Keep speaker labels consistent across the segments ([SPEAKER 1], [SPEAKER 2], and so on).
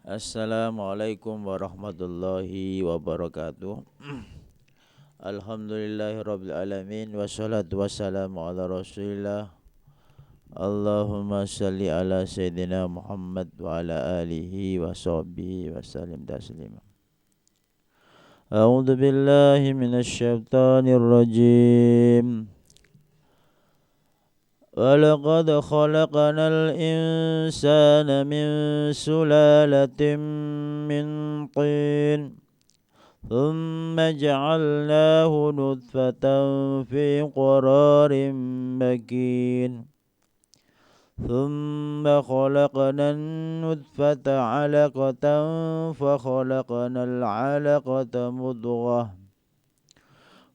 [SPEAKER 1] Assalamualaikum warahmatullahi wabarakatuh. Alhamdulillahirabbil alamin wassalatu wassalamu ala Rasulillah. Allahumma shalli ala sayyidina Muhammad wa ala alihi wa sahbihi wa sallim taslima. A'udzu billahi minasy syaithanir rajim. ولقد خلقنا الإنسان من سلالة من طين ثم جعلناه نطفة في قرار مكين ثم خلقنا النطفة علقة فخلقنا العلقة مضغة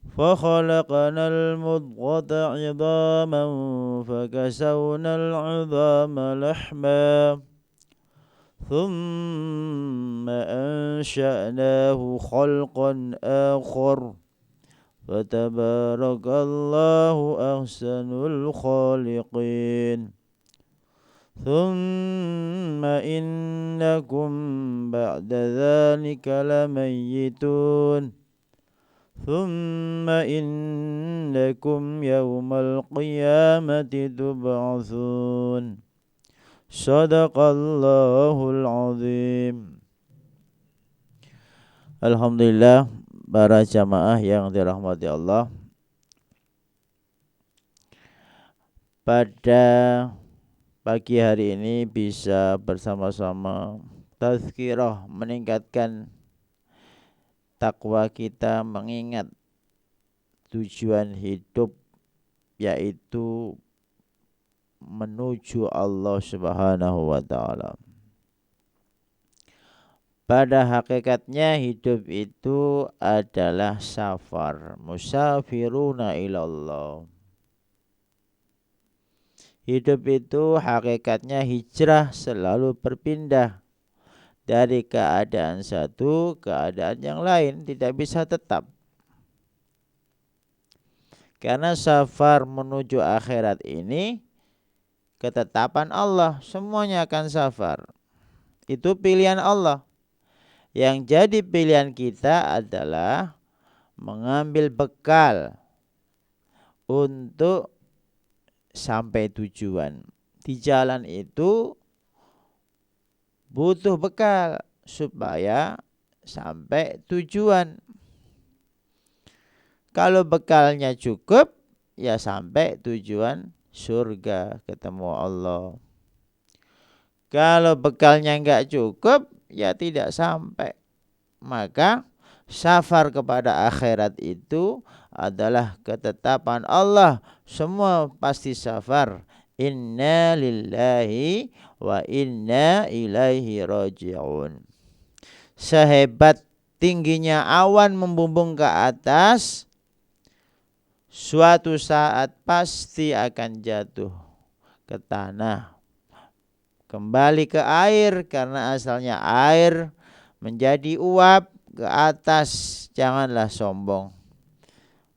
[SPEAKER 1] فخلقنا المضغة عظاما فكسونا العظام لحما ثم أنشأناه خلقا آخر فتبارك الله أحسن الخالقين ثم إنكم بعد ذلك لميتون ثم إنكم يوم القيامة تبعثون Sadaqallahul azim. Alhamdulillah, para jamaah yang dirahmati Allah, pada pagi hari ini bisa bersama-sama tazkirah, meningkatkan takwa kita, mengingat tujuan hidup, yaitu menuju Allah Subhanahu wa taala. Pada hakikatnya hidup itu adalah safar, musafiruna ilallah. Hidup itu hakikatnya hijrah, selalu berpindah dari keadaan satu ke keadaan yang lain, tidak bisa tetap. Karena safar menuju akhirat ini ketetapan Allah, semuanya akan safar. Itu pilihan Allah. Yang jadi pilihan kita adalah mengambil bekal untuk sampai tujuan. Di jalan itu butuh bekal supaya sampai tujuan. Kalau bekalnya cukup, ya sampai tujuan surga, ketemu Allah. Kalau bekalnya enggak cukup, ya tidak sampai. Maka safar kepada akhirat itu adalah ketetapan Allah. Semua pasti safar. Inna lillahi wa inna ilaihi raji'un. Sehebat tingginya awan membumbung ke atas, suatu saat pasti akan jatuh ke tanah, kembali ke air, karena asalnya air menjadi uap ke atas. Janganlah sombong,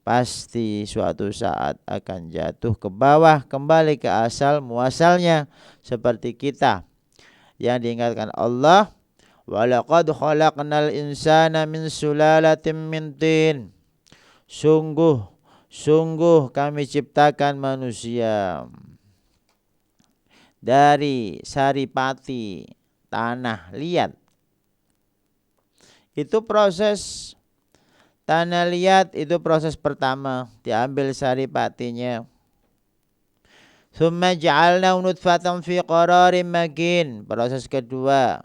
[SPEAKER 1] pasti suatu saat akan jatuh ke bawah, kembali ke asal muasalnya. Seperti kita yang diingatkan Allah, walaqad khalaqnal insana min sulalatin min tin. Sungguh kami ciptakan manusia dari saripati, tanah liat. Itu proses tanah liat, itu proses pertama, diambil saripatinya. Tsumma ja'alna nutfatan fi qararin makin. Proses kedua.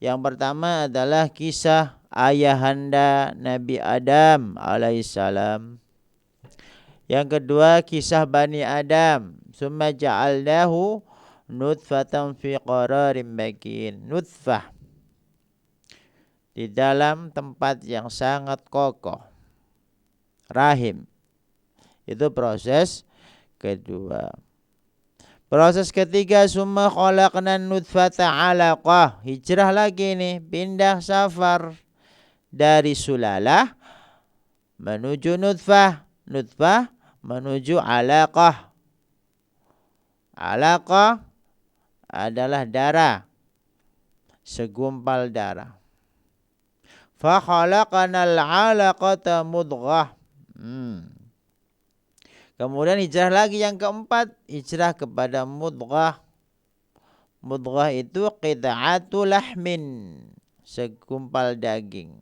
[SPEAKER 1] Yang pertama adalah kisah ayahanda Nabi Adam alaihissalam. Yang kedua kisah Bani Adam. Summa ja'alnahu nutfatan fi qararin makin. Nutfah, di dalam tempat yang sangat kokoh, rahim. Itu proses kedua. Proses ketiga, summa khalaqnan nutfata 'alaqah. Hijrah lagi nih, pindah safar dari sulalah menuju nutfah, nutfah menuju 'alaqah. Alaqah adalah darah. segumpal darah. Fa khalaqanal 'alaqata mudghah. Kemudian hijrah lagi yang keempat, hijrah kepada mudghah. Mudghah itu qit'atu lahmin, segumpal daging.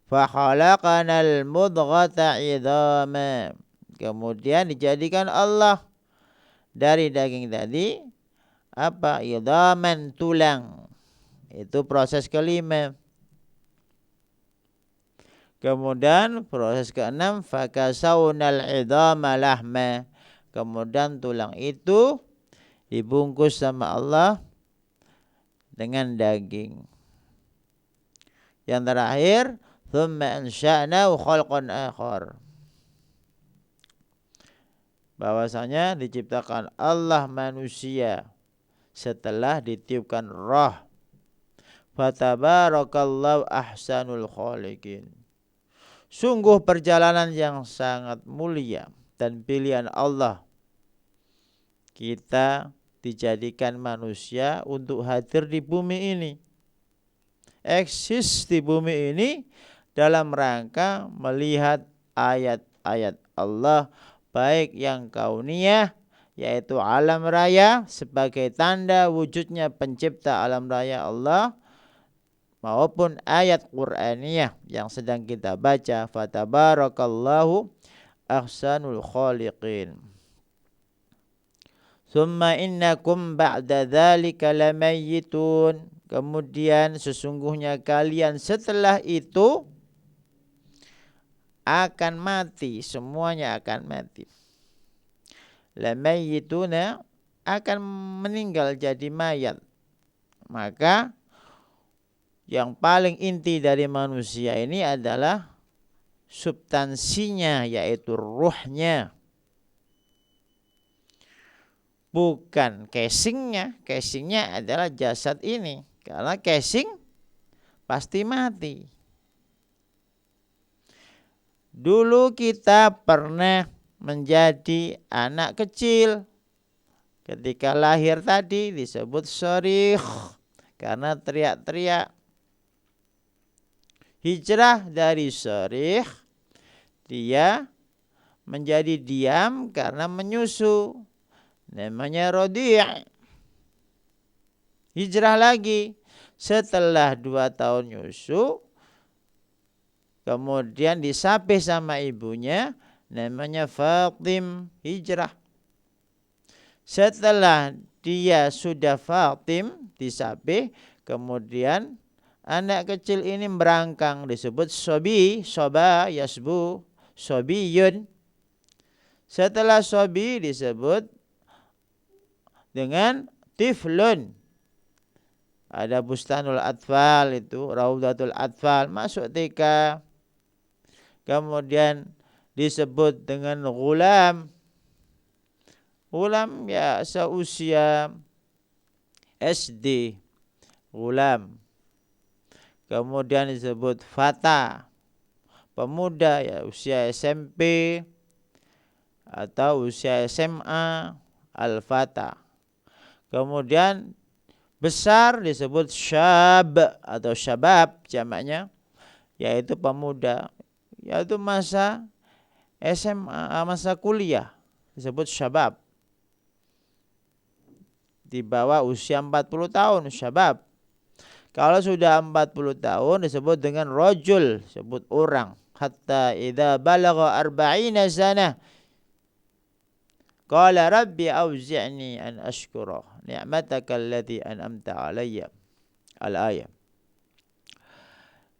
[SPEAKER 1] Fa khalaqanal mudghata 'idhama. Kemudian dijadikan Allah dari daging tadi apa? Idhaman, tulang. Itu proses kelima. Kemudian proses keenam, fakasaunal idhama lahma. Kemudian tulang itu dibungkus sama Allah dengan daging. Yang terakhir, thumma ansha'nahu khalqan akhar. Bahwasanya diciptakan Allah manusia setelah ditiupkan roh. Fatabarakallahu ahsanul khaliqin. Sungguh perjalanan yang sangat mulia dan pilihan Allah. Kita dijadikan manusia untuk hadir di bumi ini. Eksis di bumi ini dalam rangka melihat ayat-ayat Allah, baik yang kauniyah yaitu alam raya sebagai tanda wujudnya pencipta alam raya Allah, maupun ayat Qur'aniyah yang sedang kita baca. Fatabarakallahu ahsanul khaliqin. Summa innakum ba'da dzalika lamayyitun. Kemudian sesungguhnya kalian setelah itu akan mati, semuanya akan mati. Lamayyituna, akan meninggal jadi mayat. Maka yang paling inti dari manusia ini adalah substansinya, yaitu ruhnya. Bukan casingnya. Casingnya adalah jasad ini. Karena casing pasti mati. Dulu kita pernah menjadi anak kecil. Ketika lahir tadi disebut sharikh karena teriak-teriak. Hijrah dari sharikh, dia menjadi diam karena menyusu. Namanya rodi'. Hijrah lagi setelah 2 tahun nyusu, kemudian disapih sama ibunya, namanya Fatim, hijrah. Setelah dia sudah Fatim disapih, kemudian anak kecil ini merangkang, disebut sobi, soba, yasbu, sobiyun. Setelah sobi disebut dengan tiflun. Ada bustanul atfal, itu raudatul atfal, masuk TK. Kemudian disebut dengan ghulam. Ghulam ya seusia SD, ghulam. Kemudian disebut fata, pemuda ya usia SMP atau usia SMA, al-fata. Kemudian besar disebut syab atau syabab jamaknya, yaitu pemuda, yaitu masa SMA, masa kuliah disebut syabab. Di bawah usia 40 tahun syabab. Kalau sudah 40 tahun disebut dengan rajul, disebut orang. Hatta idza balagha 40 sanah qala rabbi auzi'ni an ashkura ni'mataka allati an'amta alayya. Al-ayat.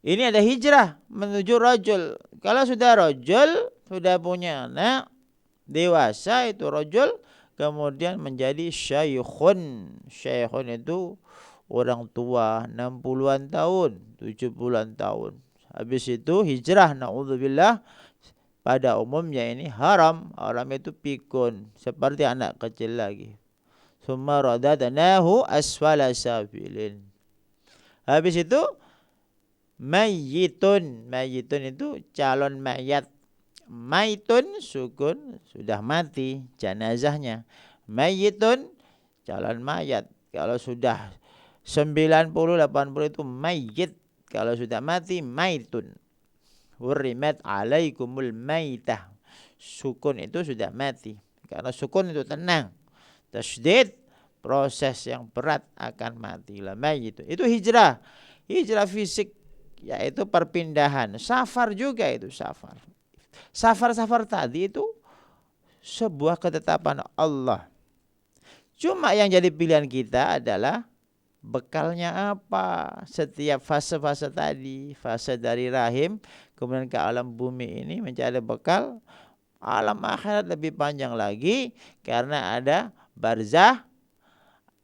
[SPEAKER 1] Ini ada hijrah menuju rajul. Kalau sudah rajul, sudah punya anak dewasa, itu rajul, kemudian menjadi syaikhun. Syaikhun itu orang tua, 60-an tahun, 70-an tahun. Habis itu hijrah, na'udzubillah. Pada umumnya ini haram. Haram itu pikun, seperti anak kecil lagi. Summa radadnahu asfala safilin. Habis itu mayyitun. Mayyitun itu calon mayat. Maitun sukun, sudah mati jenazahnya. Mayyitun calon mayat. Kalau sudah 90-80 itu mayit. Kalau sudah mati maitun. Hurrimat alaikumul maitah. Sukun itu sudah mati. Karena sukun itu tenang. Tasydid proses yang berat akan mati. Lah mayit itu hijrah. Hijrah fisik yaitu perpindahan. Safar juga itu safar. Safar-safar tadi itu sebuah ketetapan Allah. Cuma yang jadi pilihan kita adalah bekalnya apa. Setiap fase-fase tadi, fase dari rahim kemudian ke alam bumi ini mencari bekal. Alam akhirat lebih panjang lagi karena ada barzah,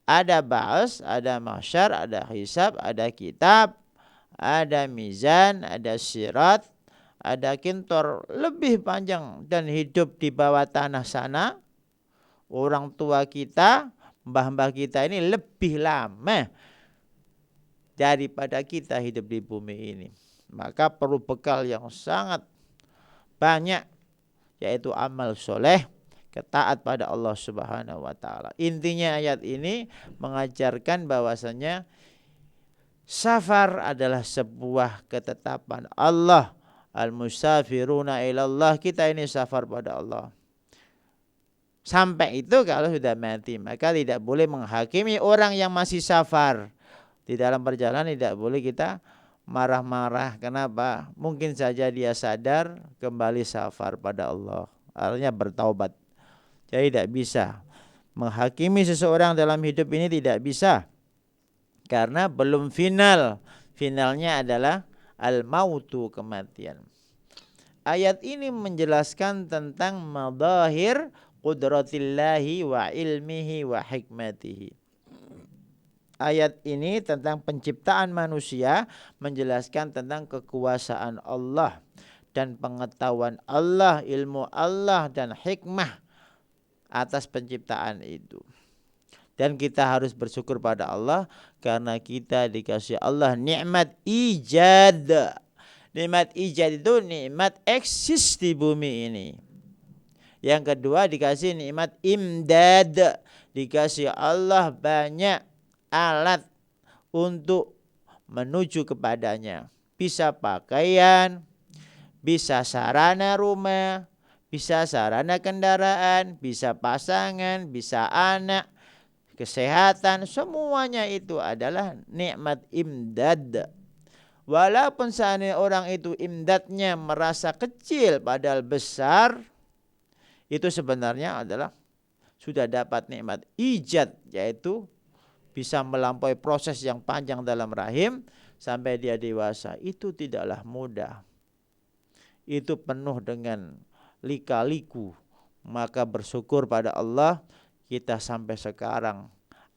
[SPEAKER 1] ada ba'as, ada mahsyar, ada hisab, ada kitab, ada mizan, ada sirat, ada kintor. Lebih panjang dan hidup di bawah tanah sana. Orang tua kita, mbah-mbah kita ini lebih lama daripada kita hidup di bumi ini. Maka perlu bekal yang sangat banyak, yaitu amal soleh, ketaat pada Allah Subhanahu wa taala. Intinya ayat ini mengajarkan bahwasanya safar adalah sebuah ketetapan Allah. Al-musafiruna ilallah, kita ini safar pada Allah. Sampai itu kalau sudah mati, maka tidak boleh menghakimi orang yang masih safar. Di dalam perjalanan tidak boleh kita marah-marah. Kenapa? Mungkin saja dia sadar kembali safar pada Allah. Artinya bertaubat. Jadi tidak bisa menghakimi seseorang dalam hidup ini, tidak bisa. Karena belum final. Finalnya adalah al-mautu, kematian. Ayat ini menjelaskan tentang madahir qudratillahi wa ilmihi wa hikmatihi. Ayat ini tentang penciptaan manusia, menjelaskan tentang kekuasaan Allah dan pengetahuan Allah, ilmu Allah dan hikmah atas penciptaan itu. Dan kita harus bersyukur pada Allah karena kita dikasih Allah nikmat ijad. Nikmat ijad itu nikmat eksis di bumi ini. Yang kedua dikasih nikmat imdad. Dikasih Allah banyak alat untuk menuju kepadanya. Bisa pakaian, bisa sarana rumah, bisa sarana kendaraan, bisa pasangan, bisa anak, kesehatan. Semuanya itu adalah nikmat imdad. Walaupun seandainya orang itu imdadnya merasa kecil padahal besar, itu sebenarnya adalah sudah dapat nikmat ijad, yaitu bisa melampaui proses yang panjang dalam rahim sampai dia dewasa. Itu tidaklah mudah. Itu penuh dengan lika-liku. Maka bersyukur pada Allah kita sampai sekarang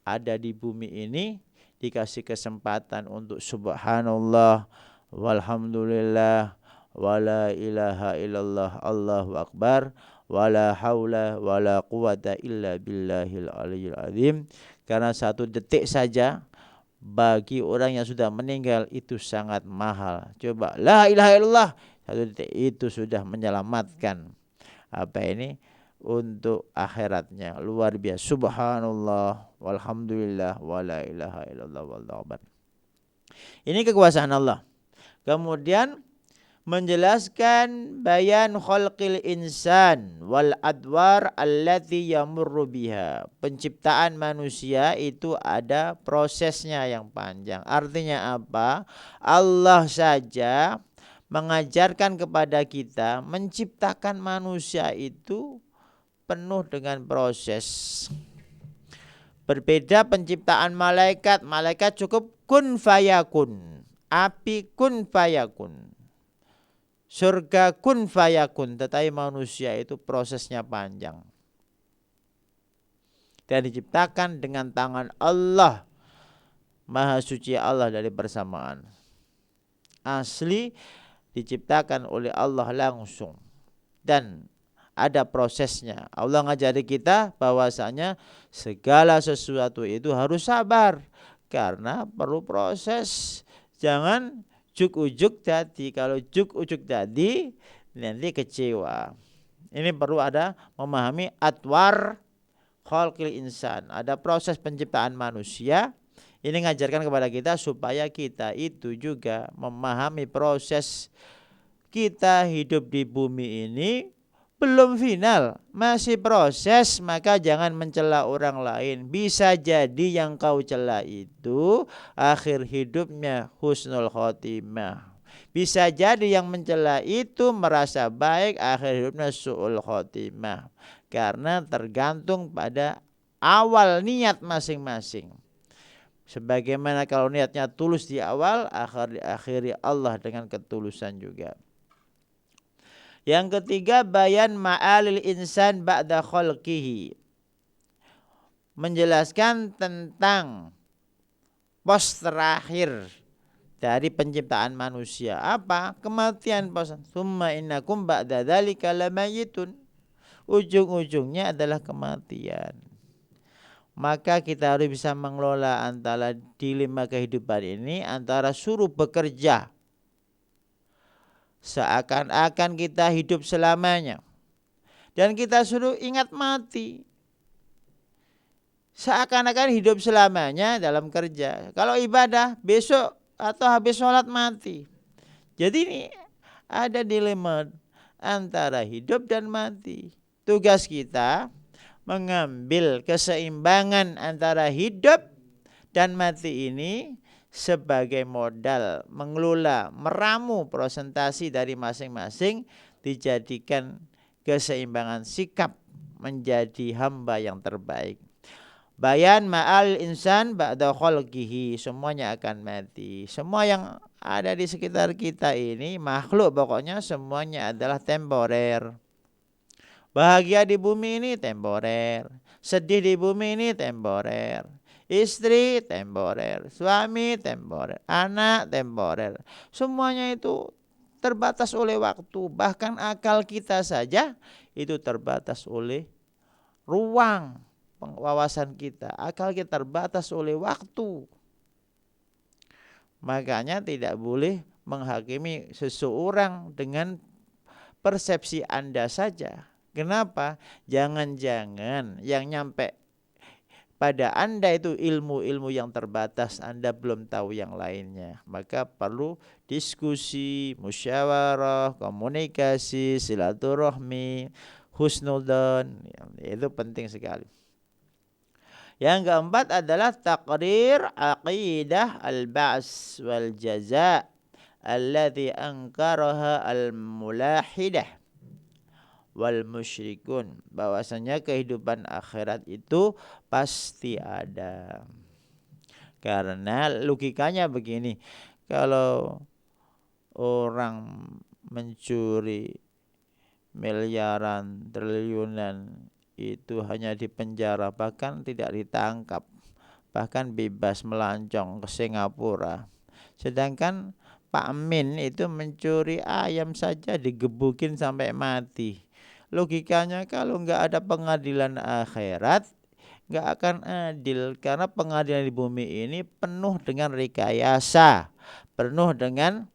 [SPEAKER 1] ada di bumi ini, dikasih kesempatan untuk subhanallah walhamdulillah wala ilaha illallah Allahu akbar wala haula wala quwata illa billahil aliyyil azim. Karena satu detik saja bagi orang yang sudah meninggal itu sangat mahal. Coba la ilaha illallah, satu detik itu sudah menyelamatkan untuk akhiratnya. Luar biasa. Subhanallah walhamdulillah wala ilaha illallah wallahu akbar. Ini kekuasaan Allah. Kemudian menjelaskan bayan khalqil insan wal adwar allati yamurru biha. Penciptaan manusia itu ada prosesnya yang panjang. Artinya apa? Allah saja mengajarkan kepada kita menciptakan manusia itu penuh dengan proses. Berbeda penciptaan malaikat. Malaikat cukup kun fayakun. Api kun fayakun. Surga kun fayakun. Tetapi manusia itu prosesnya panjang. Dan diciptakan dengan tangan Allah. Maha suci Allah dari persamaan. Asli diciptakan oleh Allah langsung. Dan ada prosesnya. Allah ngajari kita bahwasanya segala sesuatu itu harus sabar. Karena perlu proses. Jangan juk-ujuk tadi. Kalau juk-ujuk tadi nanti kecewa. Ini perlu ada memahami atwar khalqil insan, ada proses penciptaan manusia. Ini ngajarkan kepada kita supaya kita itu juga memahami proses kita hidup di bumi ini belum final, masih proses, maka jangan mencela orang lain. Bisa jadi yang kau cela itu akhir hidupnya husnul khotimah. Bisa jadi yang mencela itu merasa baik, akhir hidupnya su'ul khotimah. Karena tergantung pada awal niat masing-masing. Sebagaimana kalau niatnya tulus di awal, akhiri Allah dengan ketulusan juga. Yang ketiga, bayan ma'alil insan ba'da khalqihi. Menjelaskan tentang pos terakhir dari penciptaan manusia. Apa? Kematian. Summa innakum ba'da dzalika lamayitun. Ujung-ujungnya adalah kematian. Maka kita harus bisa mengelola antara dilema kehidupan ini, antara suruh bekerja seakan-akan kita hidup selamanya, dan kita suruh ingat mati seakan-akan hidup selamanya dalam kerja. Kalau ibadah besok atau habis sholat mati. Jadi ini ada dilema antara hidup dan mati. Tugas kita mengambil keseimbangan antara hidup dan mati ini sebagai modal mengelola, meramu presentasi dari masing-masing, dijadikan keseimbangan sikap menjadi hamba yang terbaik. Bayan ma'al insan ba'da khalqihi, semuanya akan mati. Semua yang ada di sekitar kita ini, makhluk pokoknya semuanya adalah temporer. Bahagia di bumi ini temporer, sedih di bumi ini temporer, istri temporer, suami temporer, anak temporer. Semuanya itu terbatas oleh waktu. Bahkan akal kita saja itu terbatas oleh ruang wawasan kita. Akal kita terbatas oleh waktu. Makanya tidak boleh menghakimi seseorang dengan persepsi Anda saja. Kenapa? Jangan-jangan yang nyampe pada Anda itu ilmu-ilmu yang terbatas, Anda belum tahu yang lainnya. Maka perlu diskusi, musyawarah, komunikasi, silaturahmi, husnudzon. Itu penting sekali. Yang keempat adalah taqrir aqidah al-ba's wal jaza' allati ankaraha al-mulahidah wal musyrikun, bahwasanya kehidupan akhirat itu pasti ada. Karena logikanya begini, kalau orang mencuri miliaran, triliunan itu hanya dipenjara, bahkan tidak ditangkap, bahkan bebas melancong ke Singapura. Sedangkan Pak Min itu mencuri ayam saja digebukin sampai mati. Logikanya kalau nggak ada pengadilan akhirat, nggak akan adil. Karena pengadilan di bumi ini penuh dengan rekayasa, penuh dengan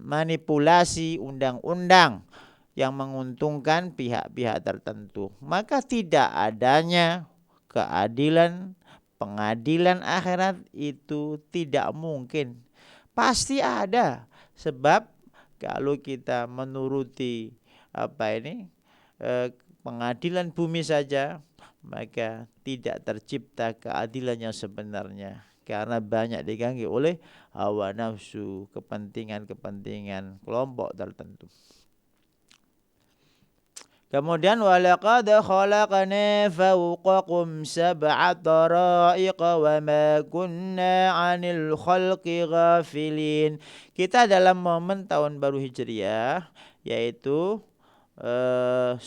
[SPEAKER 1] manipulasi undang-undang yang menguntungkan pihak-pihak tertentu. Maka tidak adanya keadilan, pengadilan akhirat itu tidak mungkin. Pasti ada. Sebab kalau kita menuruti pengadilan bumi saja, maka tidak tercipta keadilan yang sebenarnya. Karena banyak diganggu oleh hawa nafsu, kepentingan-kepentingan kelompok tertentu. Kemudian walaqad khalaqna fawqakum sab'a tara'iqa wa ma kunna 'anil khalqi ghafilin. Kita dalam momen tahun baru Hijriah, yaitu 10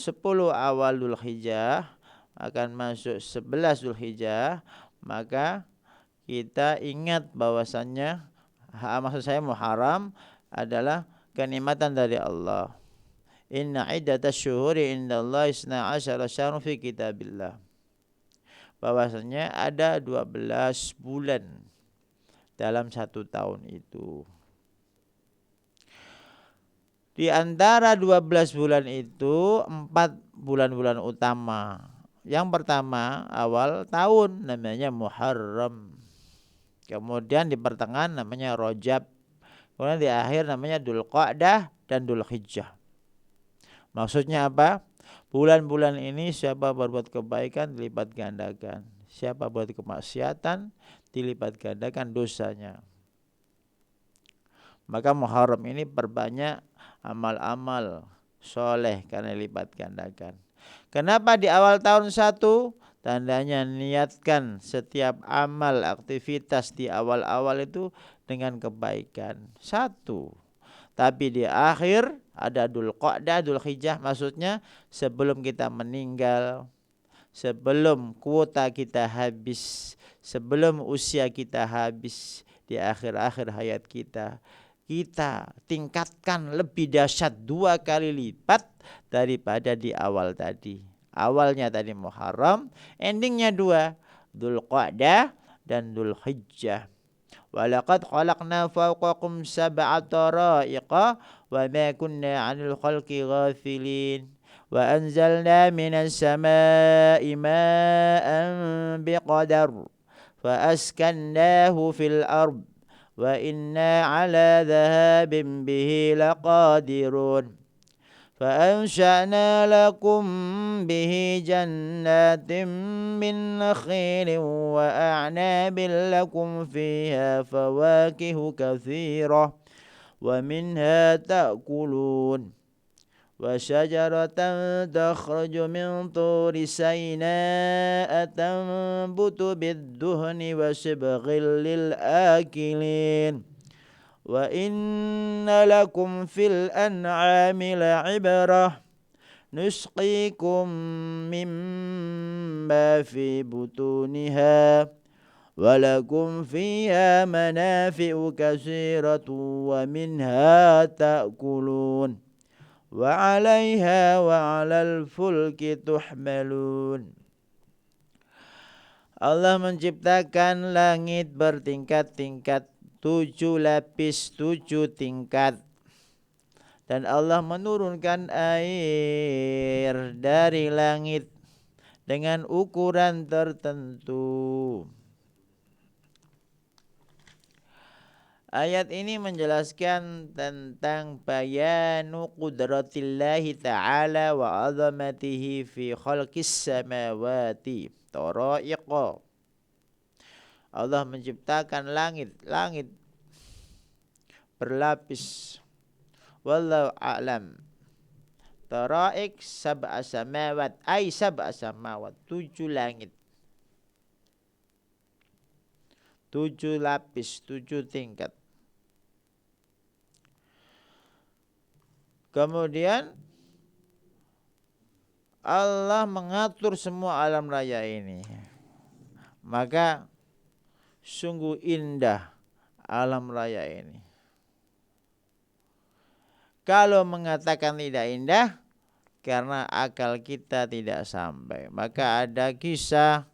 [SPEAKER 1] awal Dzulhijjah akan masuk 11 Dzulhijjah, maka kita ingat bahwasannya maksud saya Muharram adalah kenikmatan dari Allah. Inna iddatash syuhuri indallahi 12 syahrun fi kitabillah. Bahwasanya ada 12 bulan dalam satu tahun itu. Di antara 12 bulan itu 4 bulan-bulan utama, Yang pertama awal tahun namanya Muharram. Kemudian di pertengahan namanya Rajab. Kemudian di akhir namanya Dzulqa'dah dan Dzulhijjah. Maksudnya apa? Bulan-bulan ini siapa berbuat kebaikan dilipat gandakan. Siapa berbuat kemaksiatan dilipat gandakan dosanya. Maka Muharram ini perbanyak amal-amal soleh karena lipat gandakan. Kenapa di awal tahun 1? Tandanya niatkan setiap amal aktivitas di awal-awal itu dengan kebaikan. 1. Tapi di akhir ada Dzulqa'dah, Dzulhijjah, maksudnya sebelum kita meninggal, sebelum kuota kita habis, sebelum usia kita habis, di akhir-akhir hayat kita, kita tingkatkan lebih dahsyat 2 kali lipat daripada di awal tadi. Awalnya tadi Muharram, endingnya 2, Dzulqa'dah dan Dzulhijjah. Walaqad khalaqna fawqakum sab'a tara'iqa wa ma kunna 'anil khalqi ghafilin wa anzalna minas samaa'i ma'an biqadar fa askannahu fil ard wa inna 'ala dhahabin bihi laqadirun فأنشأنا لكم به جنات من نخيل وأعناب لكم فيها فواكه كثيرة ومنها تأكلون وشجرة تخرج من طور سيناء تنبت بالدهن وصبغ للآكلين وإن لكم في الأنعام لعبرة نسقيكم مما في بطونها ولكم فيها منافع كثيرة ومنها تأكلون وعليها وعلى الفلك تحملون. Allah menciptakan langit bertingkat-tingkat, 7 lapis, 7 tingkat. Dan Allah menurunkan air dari langit dengan ukuran tertentu. Ayat ini menjelaskan tentang bayanu qudratillahi ta'ala wa azamatihi fi khalqis samawati tara'iqa. Allah menciptakan langit berlapis. Wallahu a'lam. Tara'iq sab'a samawat, ay sab'a samawat, 7 langit. 7 lapis, 7 tingkat. Kemudian Allah mengatur semua alam raya ini. Maka sungguh indah alam raya ini. Kalau mengatakan tidak indah, karena akal kita tidak sampai. Maka ada kisah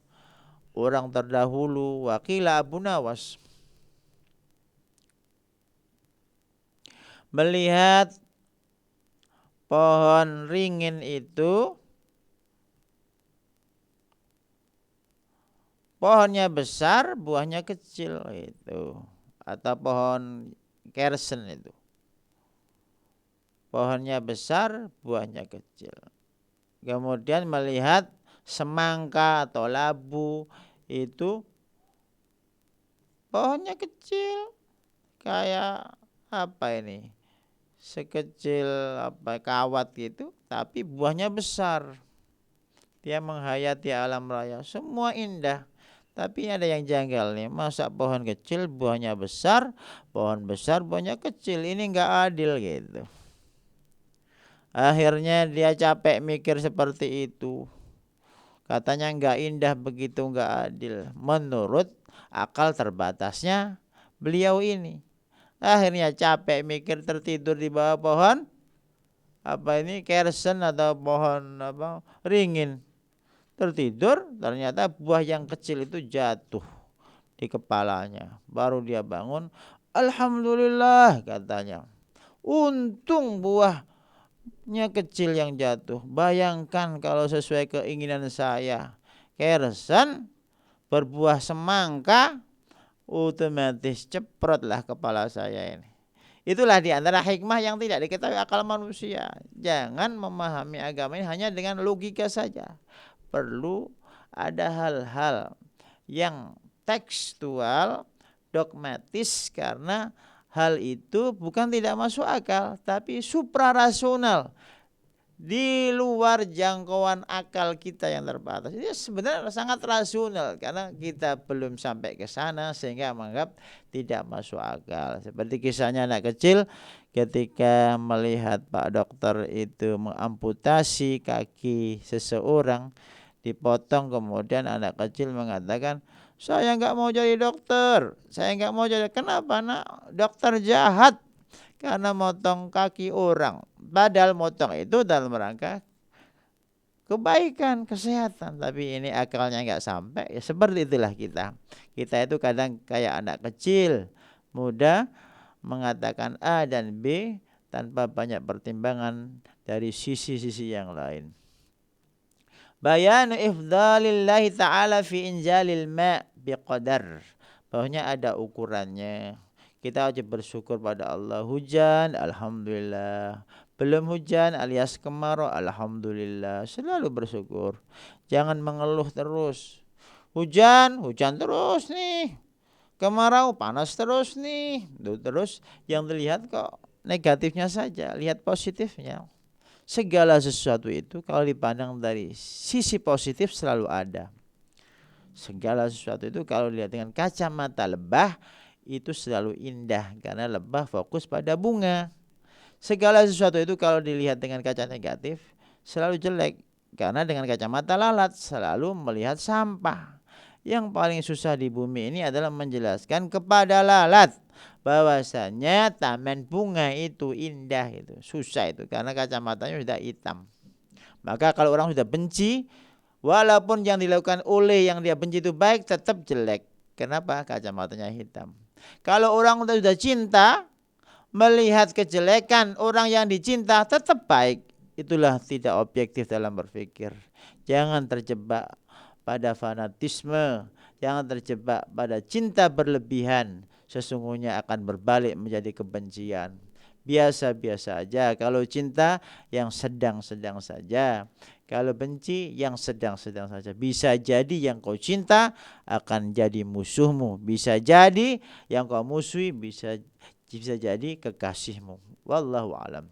[SPEAKER 1] orang terdahulu, Waqila Abu Nawas, melihat pohon ringin itu, pohonnya besar, buahnya kecil itu, atau pohon kersen itu. Pohonnya besar, buahnya kecil. Kemudian melihat semangka atau labu itu pohonnya kecil, kayak apa ini? Sekecil apa kawat gitu, tapi buahnya besar. Dia menghayati alam raya, semua indah. Tapi ada yang janggal nih, masa pohon kecil buahnya besar, pohon besar buahnya kecil, ini enggak adil gitu. Akhirnya dia capek mikir seperti itu. Katanya enggak indah begitu, enggak adil. Menurut akal terbatasnya beliau ini. Akhirnya capek mikir, tertidur di bawah pohon apa ini kersen atau pohon apa ringin. Tertidur, ternyata buah yang kecil itu jatuh di kepalanya. Baru dia bangun, alhamdulillah katanya. Untung buah kecil yang jatuh. Bayangkan kalau sesuai keinginan saya, kersen berbuah semangka, otomatis ceprotlah kepala saya ini. Itulah di antara hikmah yang tidak diketahui akal manusia. Jangan memahami agama ini hanya dengan logika saja. Perlu ada hal-hal yang tekstual, dogmatis, karena hal itu bukan tidak masuk akal, tapi suprarasional, di luar jangkauan akal kita yang terbatas. Ini sebenarnya sangat rasional karena kita belum sampai ke sana sehingga menganggap tidak masuk akal. Seperti kisahnya anak kecil ketika melihat Pak Dokter itu mengamputasi kaki seseorang, dipotong, kemudian anak kecil mengatakan, saya nggak mau jadi dokter, saya nggak mau jadi. Kenapa nak? Dokter jahat karena motong kaki orang. Padahal motong itu dalam rangka kebaikan, kesehatan. Tapi ini akalnya nggak sampai. Ya seperti itulah kita. Kita itu kadang kayak anak kecil, muda, mengatakan A dan B tanpa banyak pertimbangan dari sisi-sisi yang lain. Bayanu ifdalillahi ta'ala fi injalil ma' biqadar. Bahwanya ada ukurannya. Kita wajib bersyukur pada Allah. Hujan, alhamdulillah. Belum hujan alias kemarau, alhamdulillah. Selalu bersyukur. Jangan mengeluh terus. Hujan, hujan terus nih. Kemarau, panas terus nih. Terus yang dilihat kok negatifnya saja. Lihat positifnya. Segala sesuatu itu kalau dipandang dari sisi positif selalu ada. Segala sesuatu itu kalau dilihat dengan kacamata lebah itu selalu indah karena lebah fokus pada bunga. Segala sesuatu itu kalau dilihat dengan kaca negatif selalu jelek karena dengan kacamata lalat selalu melihat sampah. Yang paling susah di bumi ini adalah menjelaskan kepada lalat bahwasanya taman bunga itu indah, itu susah itu karena kacamatanya sudah hitam. Maka kalau orang sudah benci, walaupun yang dilakukan oleh yang dia benci itu baik, tetap jelek. Kenapa? Kacamatanya hitam. Kalau orang sudah cinta, melihat kejelekan orang yang dicinta tetap baik. Itulah tidak objektif dalam berpikir. Jangan terjebak pada fanatisme, jangan terjebak pada cinta berlebihan. Sesungguhnya akan berbalik menjadi kebencian. Biasa-biasa aja. Kalau cinta yang sedang-sedang saja. Kalau benci yang sedang-sedang saja. Bisa jadi yang kau cinta akan jadi musuhmu. Bisa jadi yang kau musuhi bisa jadi kekasihmu. Wallahu alam.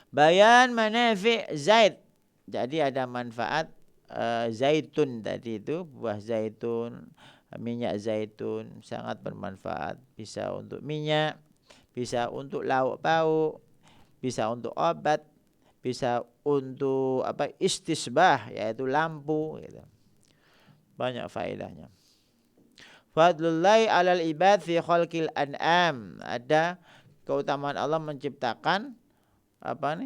[SPEAKER 1] Bayan manafi' zait. Jadi ada manfaat zaitun tadi itu, buah zaitun, minyak zaitun sangat bermanfaat. Bisa untuk minyak, bisa untuk lauk pauk, bisa untuk obat, bisa untuk istisbah yaitu lampu gitu. Banyak faedahnya. Fadlullahi alal ibad fi khalqil an'am. Ada keutamaan Allah menciptakan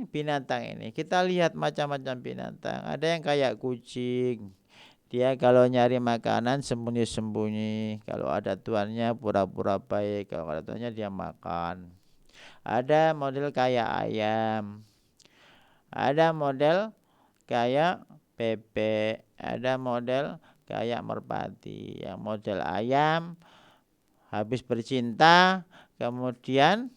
[SPEAKER 1] binatang ini. Kita lihat macam-macam binatang. Ada yang kayak kucing. Dia kalau nyari makanan sembunyi-sembunyi. Kalau ada tuannya pura-pura baik. Kalau ada tuannya dia makan. Ada model kayak ayam. Ada model kayak bebek. Ada model kayak merpati. Yang model ayam habis bercinta, kemudian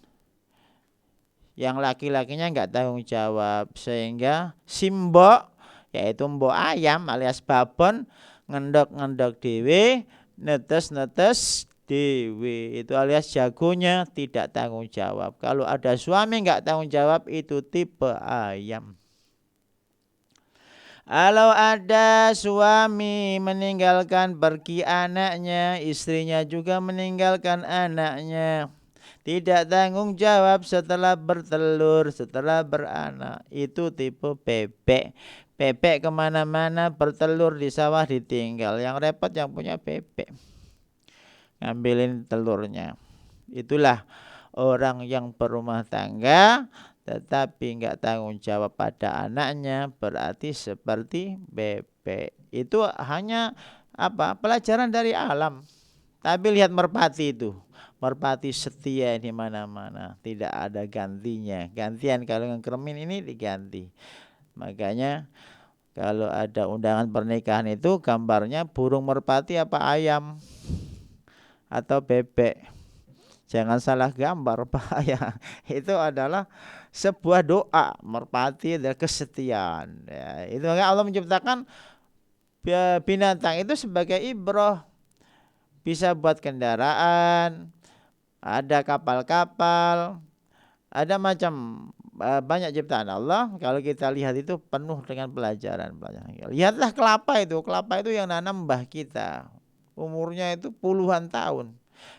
[SPEAKER 1] yang laki-lakinya enggak tanggung jawab sehingga si mbok yaitu mbok ayam alias babon ngendok-ngendok dewe, netes-netes dewe, itu alias jagonya tidak tanggung jawab. Kalau ada suami enggak tanggung jawab itu tipe ayam. Kalau ada suami meninggalkan pergi anaknya, istrinya juga meninggalkan anaknya, tidak tanggung jawab setelah bertelur, setelah beranak, itu tipe bebek. Bebek kemana-mana bertelur di sawah ditinggal. Yang repot yang punya bebek, ngambilin telurnya. Itulah orang yang berumah tangga tetapi enggak tanggung jawab pada anaknya, berarti seperti bebek. Itu hanya pelajaran dari alam. Tapi lihat merpati itu. Merpati setia di mana-mana, tidak ada gantinya. Gantian kalau yang kermin ini diganti. Makanya kalau ada undangan pernikahan itu gambarnya burung merpati apa ayam atau bebek. Jangan salah gambar, bahaya. Itu adalah sebuah doa. Merpati adalah kesetiaan. Ya, itu makanya Allah menciptakan binatang itu sebagai ibrah. Bisa buat kendaraan, ada kapal-kapal, ada macam banyak ciptaan Allah. Kalau kita lihat itu penuh dengan pelajaran. Lihatlah kelapa itu yang nanam mbah kita. Umurnya itu puluhan tahun.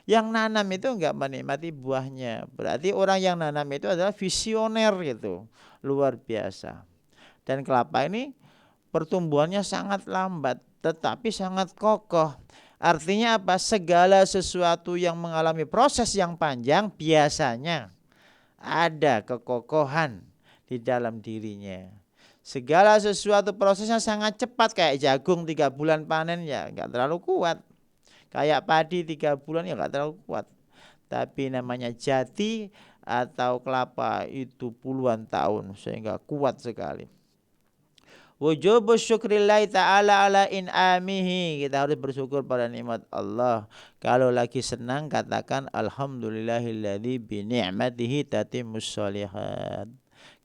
[SPEAKER 1] Yang nanam itu enggak menikmati buahnya. Berarti orang yang nanam itu adalah visioner gitu. Luar biasa. Dan kelapa ini pertumbuhannya sangat lambat, tetapi sangat kokoh. Artinya apa? Segala sesuatu yang mengalami proses yang panjang biasanya ada kekokohan di dalam dirinya. Segala sesuatu prosesnya sangat cepat, kayak jagung 3 bulan panen ya nggak terlalu kuat. Kayak padi 3 bulan ya nggak terlalu kuat. Tapi namanya jati atau kelapa itu puluhan tahun sehingga kuat sekali. Wujubu syukrillahi ta'ala ala in'amihi. Kita harus bersyukur pada nikmat Allah. Kalau lagi senang katakan alhamdulillahilladzi bi ni'matihi tatimmus sholihat.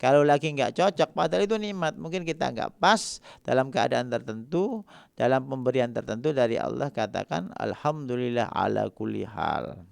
[SPEAKER 1] Kalau lagi enggak cocok, padahal itu nikmat, mungkin kita enggak pas dalam keadaan tertentu, dalam pemberian tertentu dari Allah, katakan alhamdulillah ala kulli hal.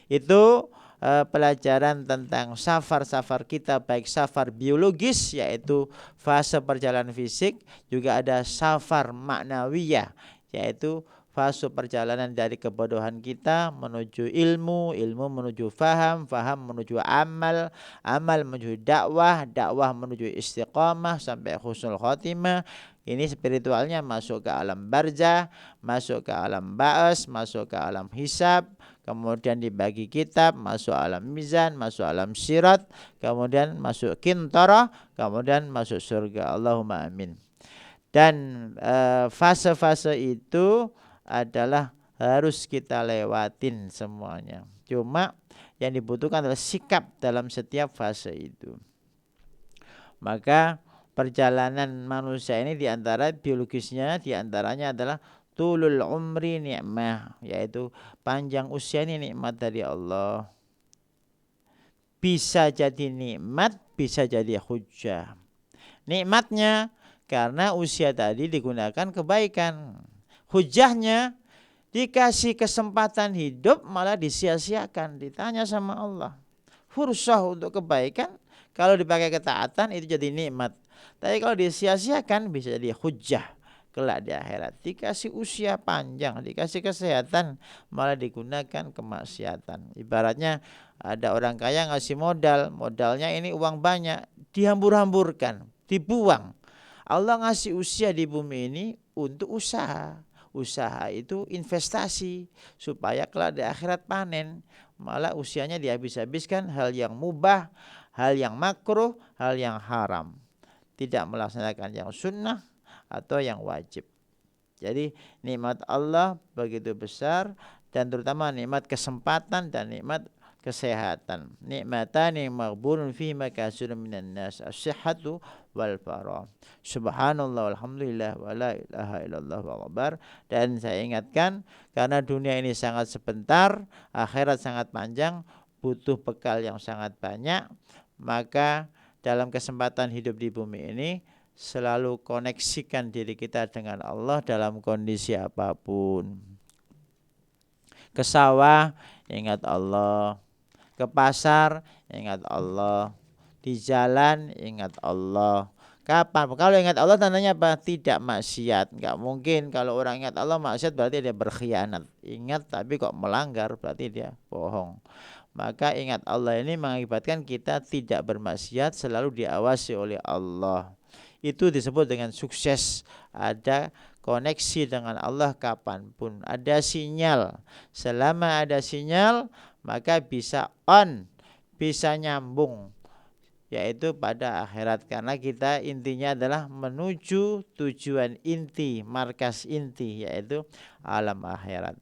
[SPEAKER 1] Itu pelajaran tentang safar-safar kita, baik safar biologis yaitu fase perjalanan fisik, juga ada safar maknawiyah yaitu fase perjalanan dari kebodohan kita menuju ilmu, ilmu menuju faham, faham menuju amal, amal menuju dakwah, dakwah menuju istiqamah sampai husnul khotimah. Ini spiritualnya masuk ke alam barzah, masuk ke alam ba'as, masuk ke alam hisab, kemudian dibagi kitab, masuk alam mizan, masuk alam sirat, kemudian masuk kintarah, kemudian masuk surga. Allahumma amin. Dan fase-fase itu adalah harus kita lewatin semuanya. Cuma yang dibutuhkan adalah sikap dalam setiap fase itu. Maka perjalanan manusia ini diantara biologisnya, diantaranya adalah tulul umri ni'mah, yaitu panjang usia ini nikmat dari Allah. Bisa jadi nikmat, bisa jadi hujjah. Nikmatnya karena usia tadi digunakan kebaikan. Hujahnya dikasih kesempatan hidup malah disia-siakan. Ditanya sama Allah, fursah untuk kebaikan, kalau dipakai ketaatan itu jadi nikmat. Tapi kalau disia-siakan bisa jadi hujjah kelak di akhirat. Dikasih usia panjang, dikasih kesehatan, malah digunakan kemaksiatan. Ibaratnya ada orang kaya ngasih modal, modalnya ini uang banyak, dihambur-hamburkan, dibuang. Allah ngasih usia di bumi ini untuk usaha. Usaha itu investasi supaya kelak di akhirat panen. Malah usianya dihabis-habiskan hal yang mubah, hal yang makruh, hal yang haram. Tidak melaksanakan yang sunnah atau yang wajib. Jadi nikmat Allah begitu besar, dan terutama nikmat kesempatan dan nikmat kesehatan. Nikmatani maghburun fi makasirun minan nas, as-sihhatu wal farah. Subhanallah walhamdulillah wa la ilaha illallah wa akbar. Dan saya ingatkan, karena dunia ini sangat sebentar, akhirat sangat panjang, butuh bekal yang sangat banyak, maka dalam kesempatan hidup di bumi ini selalu koneksikan diri kita dengan Allah dalam kondisi apapun. Ke sawah ingat Allah, ke pasar ingat Allah, di jalan ingat Allah. Kapan? Kalau ingat Allah tandanya apa? Tidak maksiat. Enggak mungkin kalau orang ingat Allah maksiat berarti dia berkhianat. Ingat tapi kok melanggar berarti dia bohong. Maka ingat Allah ini mengakibatkan kita tidak bermaksiat, selalu diawasi oleh Allah. Itu disebut dengan sukses. Ada koneksi dengan Allah kapanpun. Ada sinyal. Selama ada sinyal, maka bisa on, bisa nyambung. yaitu pada akhirat, karena kita intinya adalah menuju tujuan inti, markas inti, yaitu alam akhirat.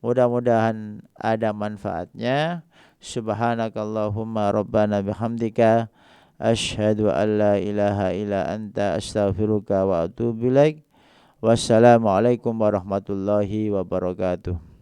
[SPEAKER 1] Mudah-mudahan ada manfaatnya. Subhanakallahumma rabbana bihamdika asyhadu an la ilaha illa anta astaghfiruka wa atubu ilaik. Wassalamualaikum warahmatullahi wabarakatuh.